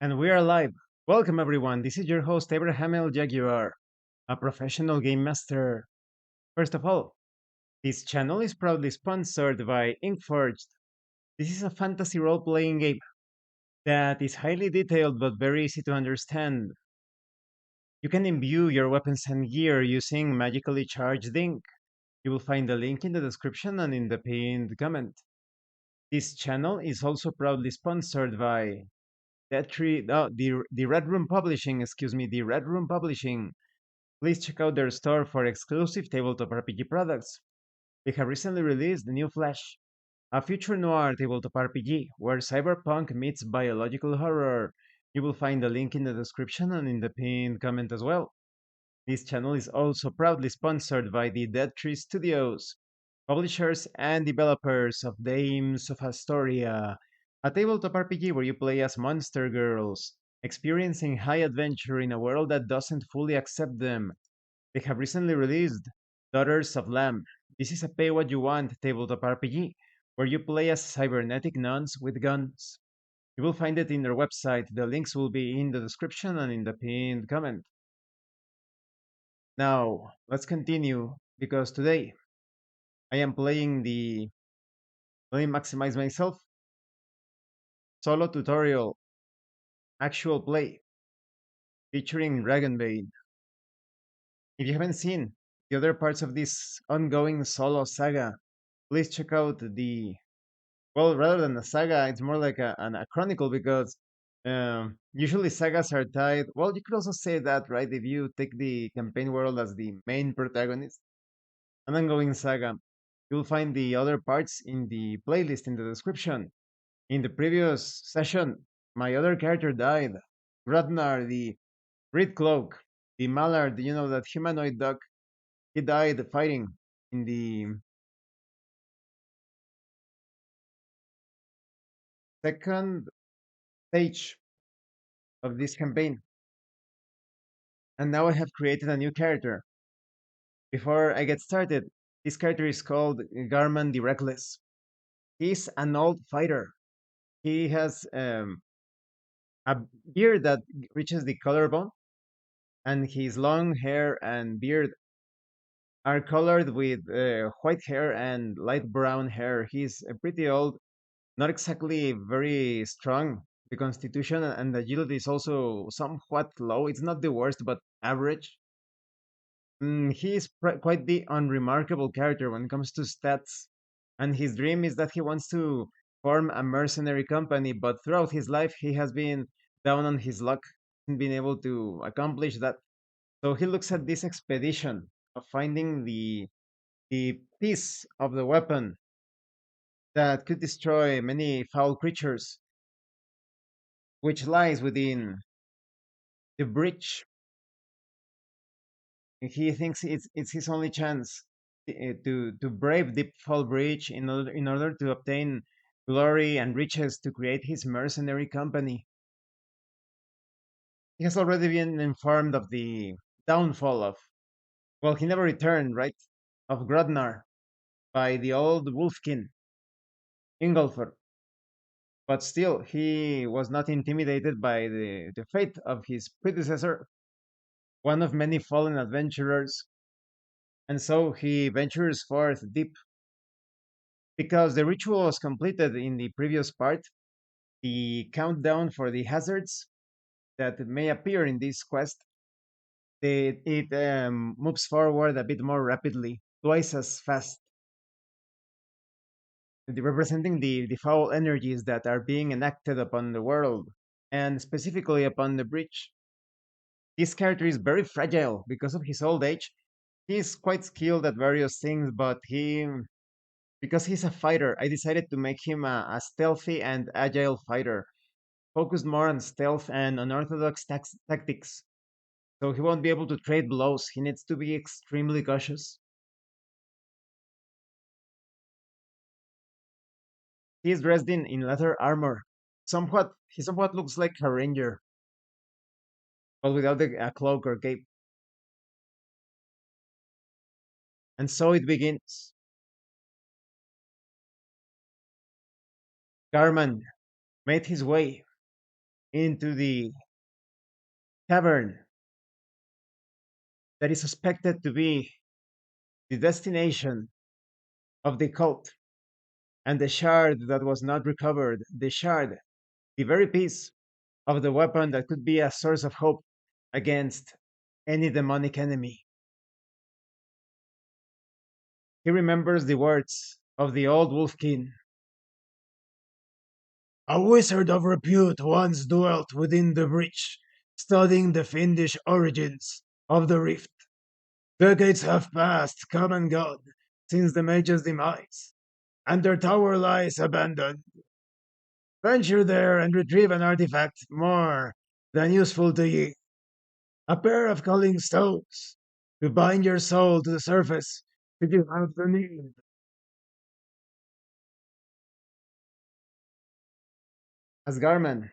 And we are live. Welcome, everyone. This is your host, Abraham L. Jaguar, a professional game master. First of all, this channel is proudly sponsored by Inkforged. This is a fantasy role playing game that is highly detailed but very easy to understand. You can imbue your weapons and gear using magically charged ink. You will find the link in the description and in the pinned comment. This channel is also proudly sponsored by the Red Room Publishing, the Red Room Publishing. Please check out their store for exclusive tabletop RPG products. They have recently released the New Flash, a future noir tabletop RPG where cyberpunk meets biological horror. You will find the link in the description and in the pinned comment as well. This channel is also proudly sponsored by the Dead Tree Studios, publishers and developers of Dames of Asstoria, a tabletop RPG where you play as monster girls, experiencing high adventure in a world that doesn't fully accept them. They have recently released Daughters of Lamb. This is a pay what you want tabletop RPG where you play as cybernetic nuns with guns. You will find it in their website. The links will be in the description and in the pinned comment. Now, let's continue because today I am playing the let me maximize myself solo tutorial actual play featuring Dragonbane. If you haven't seen the other parts of this ongoing solo saga, please check out the well, rather than a saga, it's more like a chronicle because usually sagas are tied. Well, you could also say that, right? If you take the campaign world as the main protagonist, an ongoing saga, you'll find the other parts in the playlist in the description. In the previous session, my other character died. Gradnar, the Red Cloak, the Mallard, that humanoid duck, he died fighting in the second stage of this campaign. And now I have created a new character. Before I get started, this character is called Garman the Reckless. He's an old fighter. He has a beard that reaches the collarbone, and his long hair and beard are colored with white hair and light brown hair. He's pretty old, not exactly very strong. The constitution and agility is also somewhat low. It's not the worst, but average. He is quite the unremarkable character when it comes to stats. And his dream is that he wants to form a mercenary company, but throughout his life, he has been down on his luck and been able to accomplish that. So he looks at this expedition of finding the piece of the weapon that could destroy many foul creatures, which lies within the breach. He thinks it's his only chance to brave the fall breach in order to obtain glory and riches to create his mercenary company. He has already been informed of the downfall of, well, he never returned, right, of Grodnar by the old Wolfkin, Ingolfer. But still, he was not intimidated by the fate of his predecessor, one of many fallen adventurers, and so he ventures forth deep. Because the ritual was completed in the previous part, the countdown for the hazards that may appear in this quest, it moves forward a bit more rapidly, twice as fast, representing the foul energies that are being enacted upon the world, and specifically upon the breach. This character is very fragile because of his old age. He is quite skilled at various things, but because he's a fighter, I decided to make him a stealthy and agile fighter, focused more on stealth and unorthodox tactics. So he won't be able to trade blows. He needs to be extremely cautious. He is dressed in leather armor. He somewhat looks like a ranger, but without a cloak or cape. And so it begins. Garman made his way into the tavern that is suspected to be the destination of the cult, and the shard that was not recovered, the shard, the very piece of the weapon that could be a source of hope against any demonic enemy. He remembers the words of the old Wolfkin. A wizard of repute once dwelt within the breach, studying the fiendish origins of the rift. Decades have passed, come and gone, since the Mage's demise, and their tower lies abandoned. Venture there and retrieve an artifact more than useful to ye. A pair of calling stones to bind your soul to the surface should you have the need. As Garman,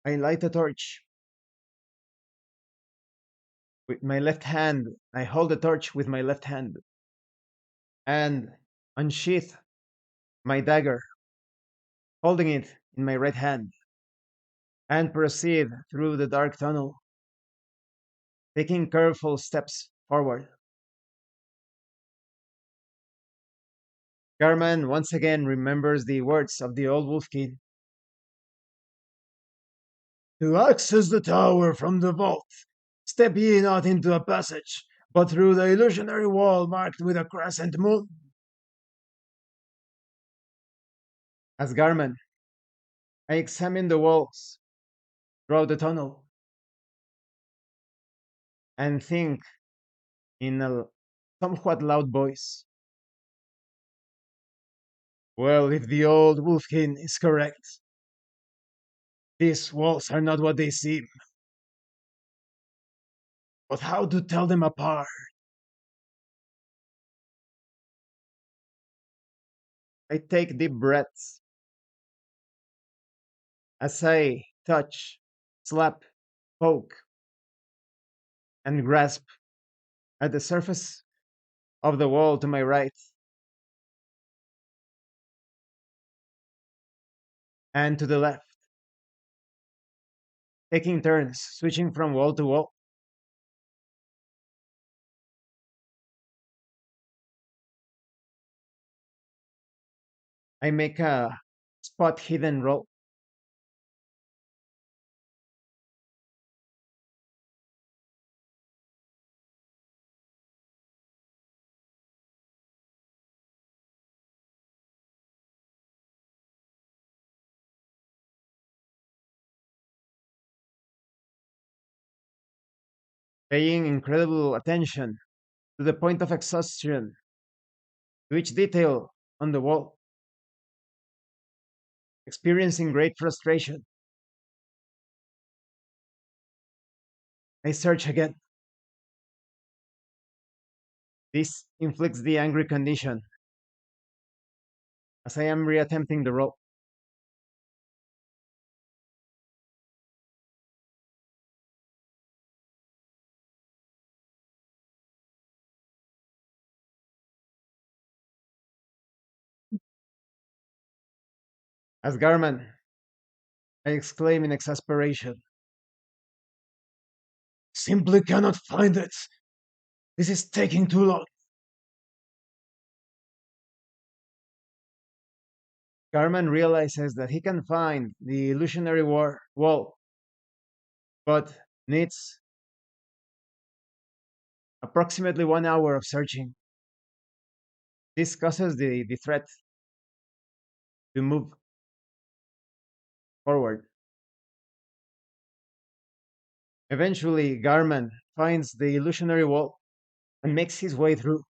I light a torch. With my left hand, I hold the torch with my left hand and unsheath my dagger, holding it in my right hand, and proceed through the dark tunnel, taking careful steps forward. Garman once again remembers the words of the old Wolfkin. To access the tower from the vault, step ye not into a passage, but through the illusionary wall marked with a crescent moon. As Garman, I examine the walls throughout the tunnel and think in a somewhat loud voice. Well, if the old Wolfkin is correct, these walls are not what they seem. But how to tell them apart? I take deep breaths as I touch, slap, poke, and grasp at the surface of the wall to my right and to the left, taking turns switching from wall to wall. I make a spot hidden roll. Paying incredible attention to the point of exhaustion, to each detail on the wall, experiencing great frustration. I search again. This inflicts the angry condition as I am reattempting the roll. As Garman, I exclaim in exasperation. Simply cannot find it. This is taking too long. Garman realizes that he can find the illusionary wall, but needs approximately 1 hour of searching. This causes the threat to move forward. Eventually, Garman finds the illusionary wall and makes his way through.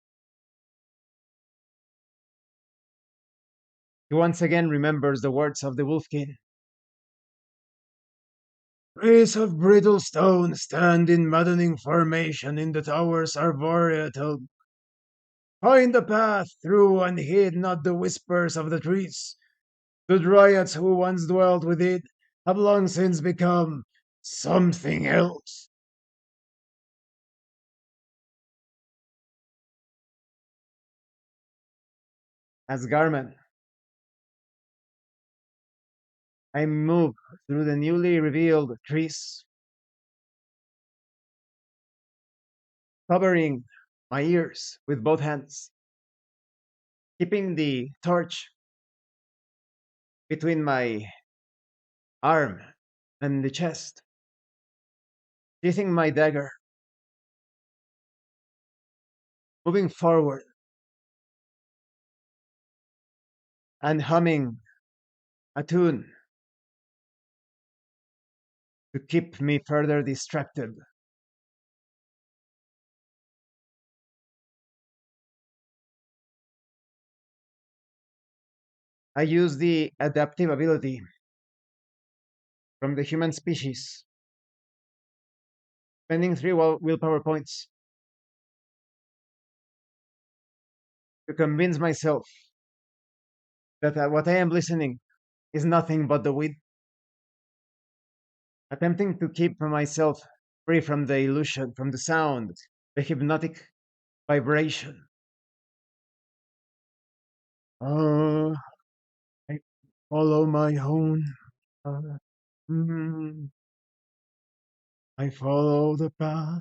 He once again remembers the words of the Wolfkin. Trees of brittle stone stand in maddening formation in the tower's arboretum. Find the path through and heed not the whispers of the trees. The dryads who once dwelt within have long since become something else. As Garman, I move through the newly revealed trees, covering my ears with both hands, keeping the torch between my arm and the chest, sheathing my dagger, moving forward and humming a tune to keep me further distracted. I use the adaptive ability from the human species, spending three willpower points to convince myself that what I am listening is nothing but the wind, attempting to keep myself free from the illusion, from the sound, the hypnotic vibration. Oh, I follow my own path. Mm, I follow the path.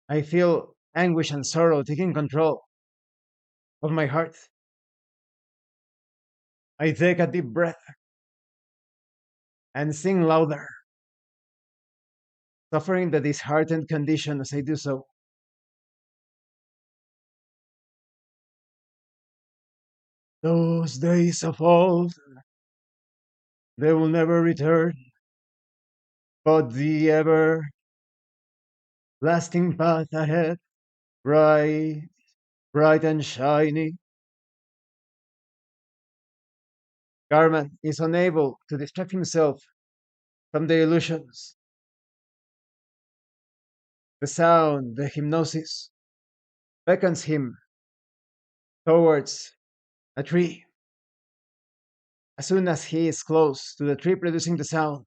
I feel anguish and sorrow taking control of my heart. I take a deep breath and sing louder, suffering the disheartened condition as I do so. Those days of old, they will never return, but the ever lasting path ahead, bright, bright and shiny. Garman is unable to distract himself from the illusions, the sound, the hypnosis beckons him towards a tree. As soon as he is close to the tree producing the sound,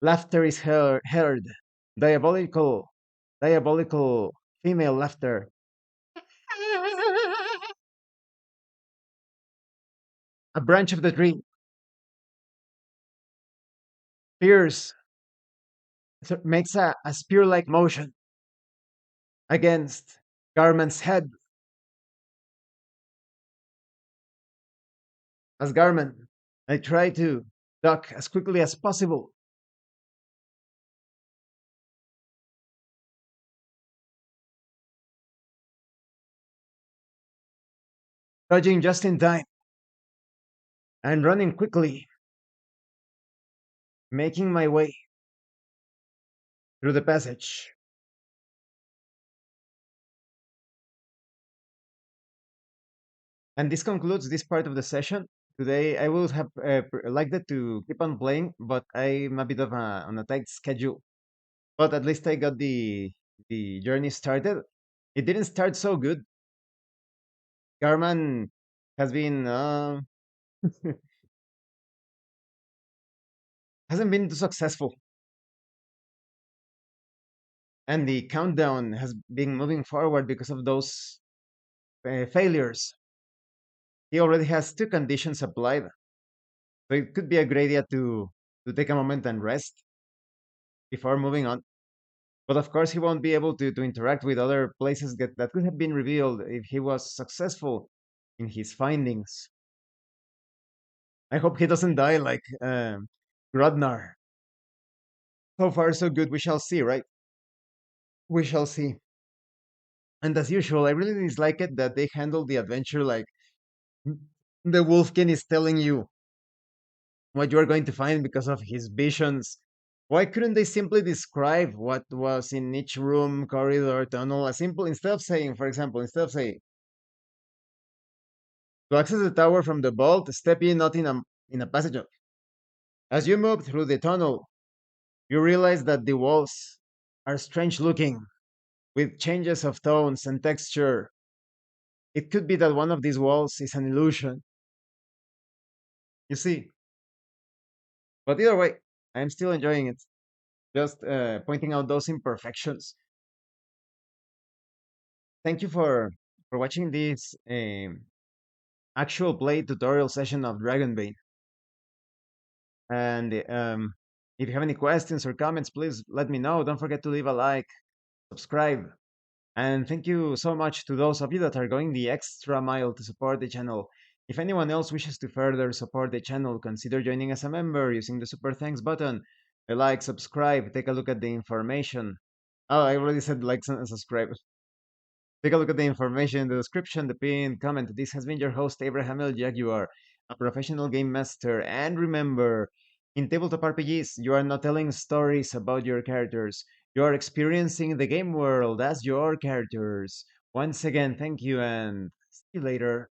laughter is heard, diabolical, diabolical female laughter. A branch of the tree spears, makes a spear-like motion against Garman's head as Garman. I try to duck as quickly as possible, dodging just in time and running quickly, making my way through the passage. And this concludes this part of the session. Today, I would have liked it to keep on playing, but I'm a bit of on a tight schedule. But at least I got the journey started. It didn't start so good. Garman has been hasn't been too successful, and the countdown has been moving forward because of those failures. He already has two conditions applied, so it could be a great idea to take a moment and rest before moving on. But of course, he won't be able to interact with other places that could have been revealed if he was successful in his findings. I hope he doesn't die like Grodnar. So far, so good. We shall see, right? We shall see. And as usual, I really dislike it that they handle the adventure like the Wolfkin is telling you what you are going to find because of his visions. Why couldn't they simply describe what was in each room, corridor, tunnel? A simple instead of saying, for example, instead of saying to access the tower from the vault, step in not in a passage. As you move through the tunnel, you realize that the walls are strange looking, with changes of tones and texture. It could be that one of these walls is an illusion. You see, but either way, I'm still enjoying it. Just pointing out those imperfections. Thank you for watching this actual play tutorial session of Dragonbane. And if you have any questions or comments, please let me know. Don't forget to leave a like, subscribe, and thank you so much to those of you that are going the extra mile to support the channel. If anyone else wishes to further support the channel, consider joining as a member using the super thanks button. Like, subscribe, take a look at the information. Oh, I already said like and subscribe. Take a look at the information in the description, the pinned comment. This has been your host, Abraham El Jaguar, a professional game master. And remember, in tabletop RPGs, you are not telling stories about your characters. You are experiencing the game world as your characters. Once again, thank you and see you later.